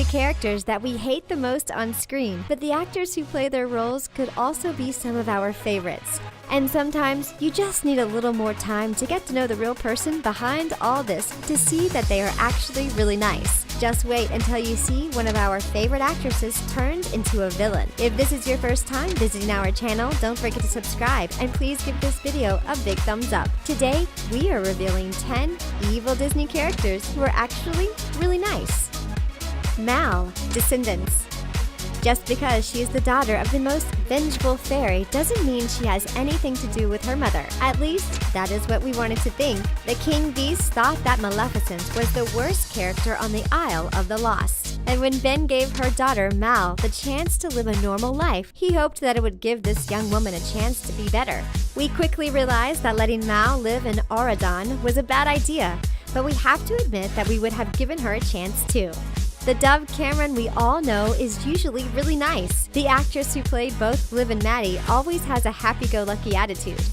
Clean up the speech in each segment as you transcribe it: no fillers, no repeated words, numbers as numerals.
characters that we hate the most on screen, but the actors who play their roles could also be some of our favorites. And sometimes you just need a little more time to get to know the real person behind all this to see that they are actually really nice. Just wait until you see one of our favorite actresses turned into a villain. If this is your first time visiting our channel, don't forget to subscribe and please give this video a big thumbs up. Today, we are revealing 10 evil Disney characters who are actually really nice. Mal, Descendants. Just because she is the daughter of the most vengeful fairy doesn't mean she has anything to do with her mother. At least, that is what we wanted to think. The King Beast thought that Maleficent was the worst character on the Isle of the Lost. And when Ben gave her daughter, Mal, the chance to live a normal life, he hoped that it would give this young woman a chance to be better. We quickly realized that letting Mal live in Auradon was a bad idea, but we have to admit that we would have given her a chance too. The Dove Cameron we all know is usually really nice. The actress who played both Liv and Maddie always has a happy-go-lucky attitude.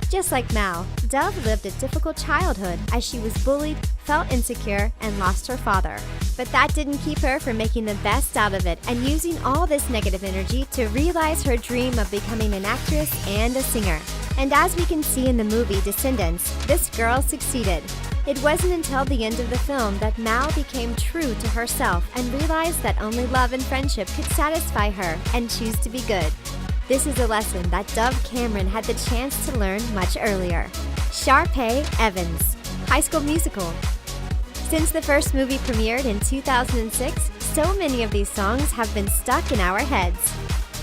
Just like Mal, Dove lived a difficult childhood as she was bullied, felt insecure, and lost her father. But that didn't keep her from making the best out of it and using all this negative energy to realize her dream of becoming an actress and a singer. And as we can see in the movie Descendants, this girl succeeded. It wasn't until the end of the film that Mal became true to herself and realized that only love and friendship could satisfy her and choose to be good. This is a lesson that Dove Cameron had the chance to learn much earlier. Sharpay Evans, High School Musical. Since the first movie premiered in 2006, so many of these songs have been stuck in our heads.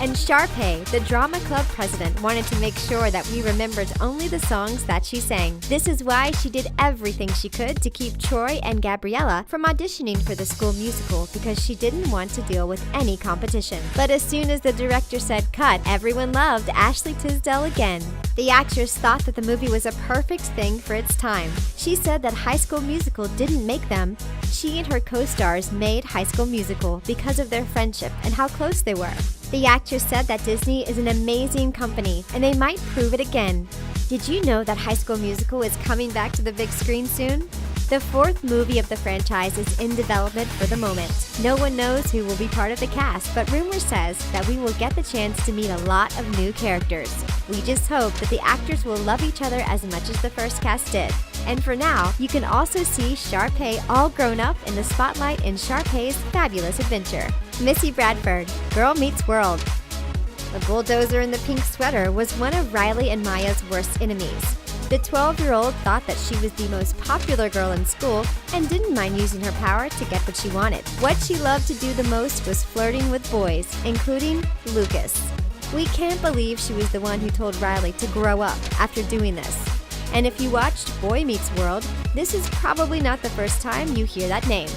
And Sharpay, the drama club president, wanted to make sure that we remembered only the songs that she sang. This is why she did everything she could to keep Troy and Gabriella from auditioning for the school musical because she didn't want to deal with any competition. But as soon as the director said cut, everyone loved Ashley Tisdale again. The actress thought that the movie was a perfect thing for its time. She said that High School Musical didn't make them. She and her co-stars made High School Musical because of their friendship and how close they were. The actress said that Disney is an amazing company, and they might prove it again. Did you know that High School Musical is coming back to the big screen soon? The fourth movie of the franchise is in development for the moment. No one knows who will be part of the cast, but rumor says that we will get the chance to meet a lot of new characters. We just hope that the actors will love each other as much as the first cast did. And for now, you can also see Sharpay all grown up in the spotlight in Sharpay's Fabulous Adventure. Missy Bradford, Girl Meets World. The bulldozer in the pink sweater was one of Riley and Maya's worst enemies. The 12-year-old thought that she was the most popular girl in school and didn't mind using her power to get what she wanted. What she loved to do the most was flirting with boys, including Lucas. We can't believe she was the one who told Riley to grow up after doing this. And if you watched Boy Meets World, this is probably not the first time you hear that name.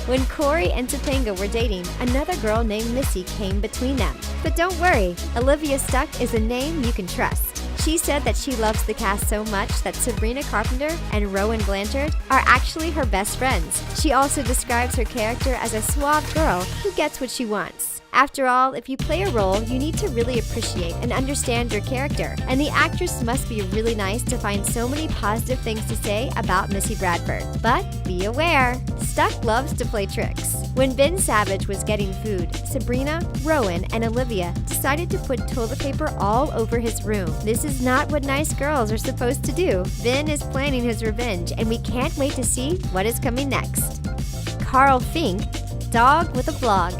When Corey and Topanga were dating, another girl named Missy came between them. But don't worry, Olivia Stuck is a name you can trust. She said that she loves the cast so much that Sabrina Carpenter and Rowan Blanchard are actually her best friends. She also describes her character as a suave girl who gets what she wants. After all, if you play a role, you need to really appreciate and understand your character. And the actress must be really nice to find so many positive things to say about Missy Bradford. But be aware, Stuck loves to play tricks. When Ben Savage was getting food, Sabrina, Rowan, and Olivia decided to put toilet paper all over his room. This is not what nice girls are supposed to do. Ben is planning his revenge, and we can't wait to see what is coming next. Carl Fink, Dog with a Blog.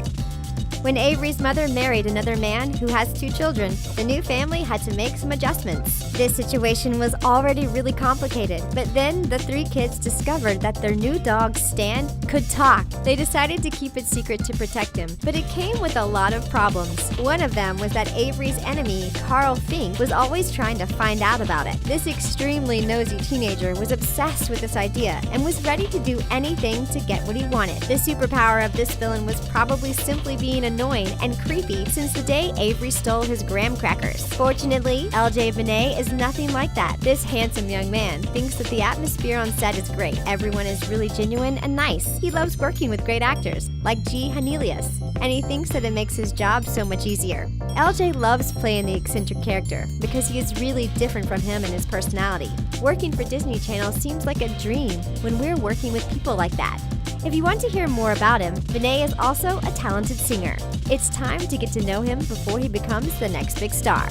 When Avery's mother married another man who has 2 children, the new family had to make some adjustments. This situation was already really complicated, but then the 3 kids discovered that their new dog, Stan, could talk. They decided to keep it secret to protect him, but it came with a lot of problems. One of them was that Avery's enemy, Carl Fink, was always trying to find out about it. This extremely nosy teenager was obsessed with this idea and was ready to do anything to get what he wanted. The superpower of this villain was probably simply being annoying and creepy since the day Avery stole his graham crackers. Fortunately, LJ Benet is nothing like that. This handsome young man thinks that the atmosphere on set is great. Everyone is really genuine and nice. He loves working with great actors like G. Hanelius, and he thinks that it makes his job so much easier. LJ loves playing the eccentric character because he is really different from him and his personality. Working for Disney Channel seems like a dream when we're working with people like that. If you want to hear more about him, Vinay is also a talented singer. It's time to get to know him before he becomes the next big star.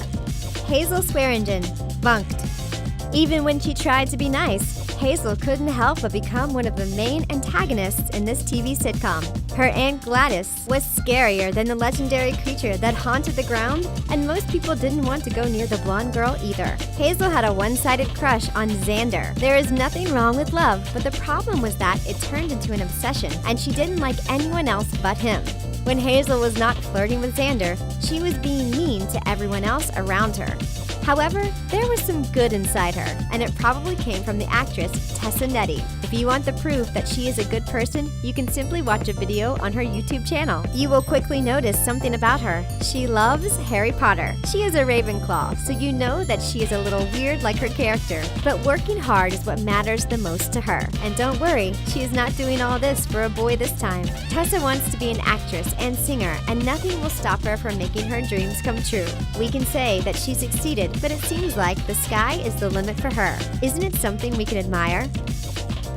Hazel Swearingen, Bunked. Even when she tried to be nice, Hazel couldn't help but become one of the main antagonists in this TV sitcom. Her Aunt Gladys was scarier than the legendary creature that haunted the ground, and most people didn't want to go near the blonde girl either. Hazel had a one-sided crush on Xander. There is nothing wrong with love, but the problem was that it turned into an obsession, and she didn't like anyone else but him. When Hazel was not flirting with Xander, she was being mean to everyone else around her. However, there was some good inside her, and it probably came from the actress Tessa Nettie. If you want the proof that she is a good person, you can simply watch a video on her YouTube channel. You will quickly notice something about her. She loves Harry Potter. She is a Ravenclaw, so you know that she is a little weird like her character. But working hard is what matters the most to her. And don't worry, she is not doing all this for a boy this time. Tessa wants to be an actress and singer, and nothing will stop her from making her dreams come true. We can say that she succeeded, but it seems like the sky is the limit for her. Isn't it something we can admire?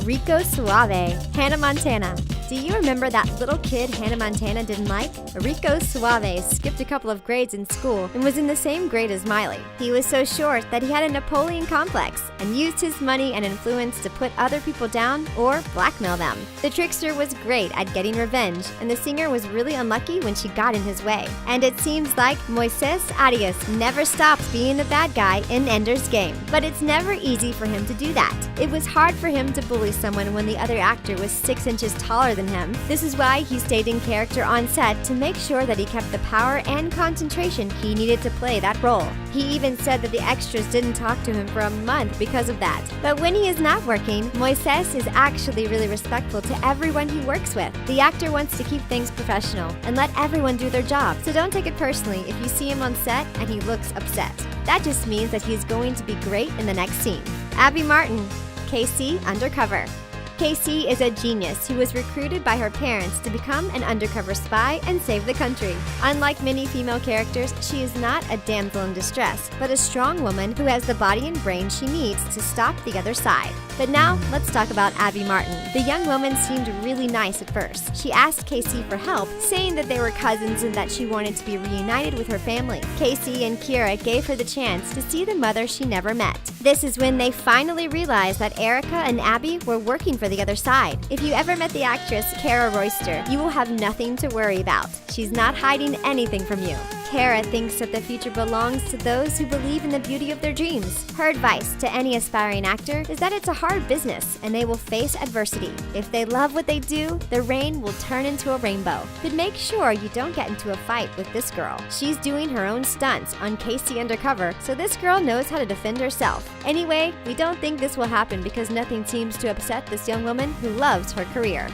Rico Suave, Hannah Montana. Do you remember that little kid Hannah Montana didn't like? Rico Suave skipped a couple of grades in school and was in the same grade as Miley. He was so short that he had a Napoleon complex and used his money and influence to put other people down or blackmail them. The trickster was great at getting revenge, and the singer was really unlucky when she got in his way. And it seems like Moises Arias never stops being the bad guy in Ender's Game. But it's never easy for him to do that. It was hard for him to bully someone when the other actor was 6 inches taller than him. This is why he stayed in character on set to make sure that he kept the power and concentration he needed to play that role. He even said that the extras didn't talk to him for a month because of that. But when he is not working, Moises is actually really respectful to everyone he works with. The actor wants to keep things professional and let everyone do their job, so don't take it personally if you see him on set and he looks upset. That just means that he's going to be great in the next scene. Abby Martin, Casey Undercover. Casey is a genius who was recruited by her parents to become an undercover spy and save the country. Unlike many female characters, she is not a damsel in distress, but a strong woman who has the body and brain she needs to stop the other side. But now, let's talk about Abby Martin. The young woman seemed really nice at first. She asked Casey for help, saying that they were cousins and that she wanted to be reunited with her family. Casey and Kira gave her the chance to see the mother she never met. This is when they finally realized that Erica and Abby were working for the other side. If you ever met the actress Kara Royster, you will have nothing to worry about. She's not hiding anything from you. Kara thinks that the future belongs to those who believe in the beauty of their dreams. Her advice to any aspiring actor is that it's a hard business and they will face adversity. If they love what they do, the rain will turn into a rainbow. But make sure you don't get into a fight with this girl. She's doing her own stunts on Casey Undercover, so this girl knows how to defend herself. Anyway, we don't think this will happen because nothing seems to upset this young woman who loves her career.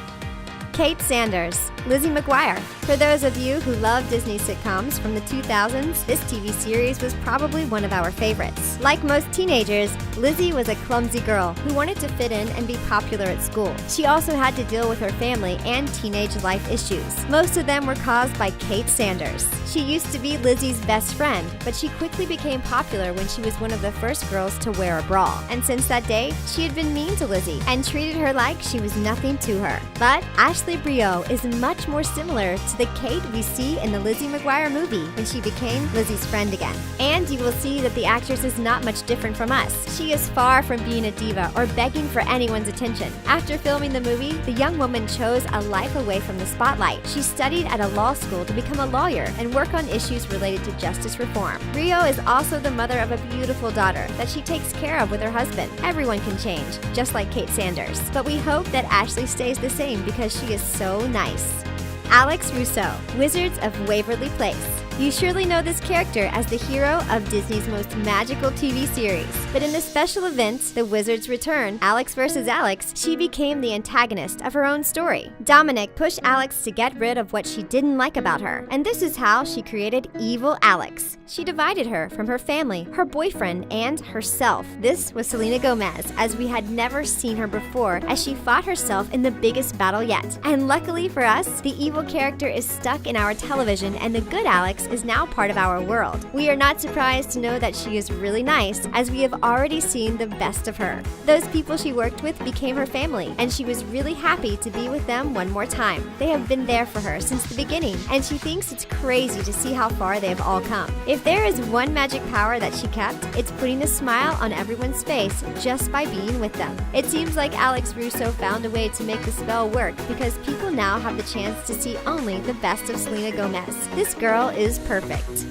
Kate Sanders, Lizzie McGuire. For those of you who love Disney sitcoms from the 2000s, this TV series was probably one of our favorites. Like most teenagers, Lizzie was a clumsy girl who wanted to fit in and be popular at school. She also had to deal with her family and teenage life issues. Most of them were caused by Kate Sanders. She used to be Lizzie's best friend, but she quickly became popular when she was one of the first girls to wear a bra. And since that day, she had been mean to Lizzie and treated her like she was nothing to her. But Ashley Brio is much more similar to the Kate we see in the Lizzie McGuire movie when she became Lizzie's friend again. And you will see that the actress is not much different from us. She is far from being a diva or begging for anyone's attention. After filming the movie, the young woman chose a life away from the spotlight. She studied at a law school to become a lawyer and work on issues related to justice reform. Rio is also the mother of a beautiful daughter that she takes care of with her husband. Everyone can change, just like Kate Sanders. But we hope that Ashley stays the same because she is so nice. Alex Russo, Wizards of Waverly Place. You surely know this character as the hero of Disney's most magical TV series. But in the special event, The Wizards Return, Alex vs. Alex, she became the antagonist of her own story. Dominic pushed Alex to get rid of what she didn't like about her, and this is how she created Evil Alex. She divided her from her family, her boyfriend, and herself. This was Selena Gomez, as we had never seen her before, as she fought herself in the biggest battle yet. And luckily for us, the evil character is stuck in our television, and the good Alex is now part of our world. We are not surprised to know that she is really nice, as we have already seen the best of her. Those people she worked with became her family, and she was really happy to be with them one more time. They have been there for her since the beginning, and she thinks it's crazy to see how far they have all come. If there is one magic power that she kept, it's putting a smile on everyone's face just by being with them. It seems like Alex Russo found a way to make the spell work because people now have the chance to see only the best of Selena Gomez. This girl is perfect.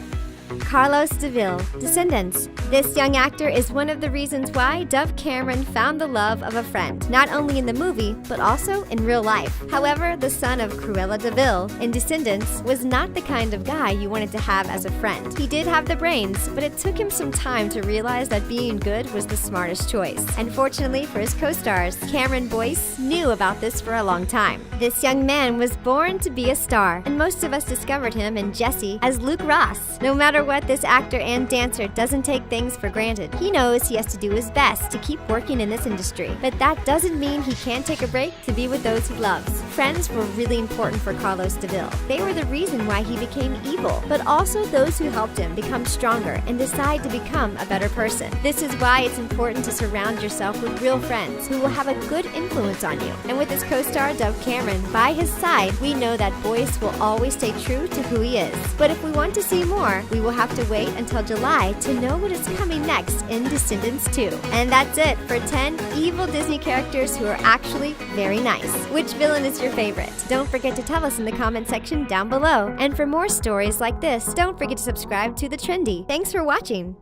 Carlos DeVille, Descendants. This young actor is one of the reasons why Dove Cameron found the love of a friend, not only in the movie, but also in real life. However, the son of Cruella DeVille in Descendants was not the kind of guy you wanted to have as a friend. He did have the brains, but it took him some time to realize that being good was the smartest choice. And fortunately for his co-stars, Cameron Boyce knew about this for a long time. This young man was born to be a star, and most of us discovered him in Jessie as Luke Ross. No matter what, this actor and dancer doesn't take things for granted. He knows he has to do his best to keep working in this industry, but that doesn't mean he can't take a break to be with those he loves. Friends were really important for Carlos DeVille. They were the reason why he became evil, but also those who helped him become stronger and decide to become a better person. This is why it's important to surround yourself with real friends who will have a good influence on you. And with his co-star Dove Cameron by his side, we know that Boyce will always stay true to who he is. But if we want to see more, we will have to wait until July to know what is coming next in Descendants 2. And that's it for 10 evil Disney characters who are actually very nice. Which villain is your favorite? Don't forget to tell us in the comment section down below. And for more stories like this, don't forget to subscribe to The Trendy. Thanks for watching!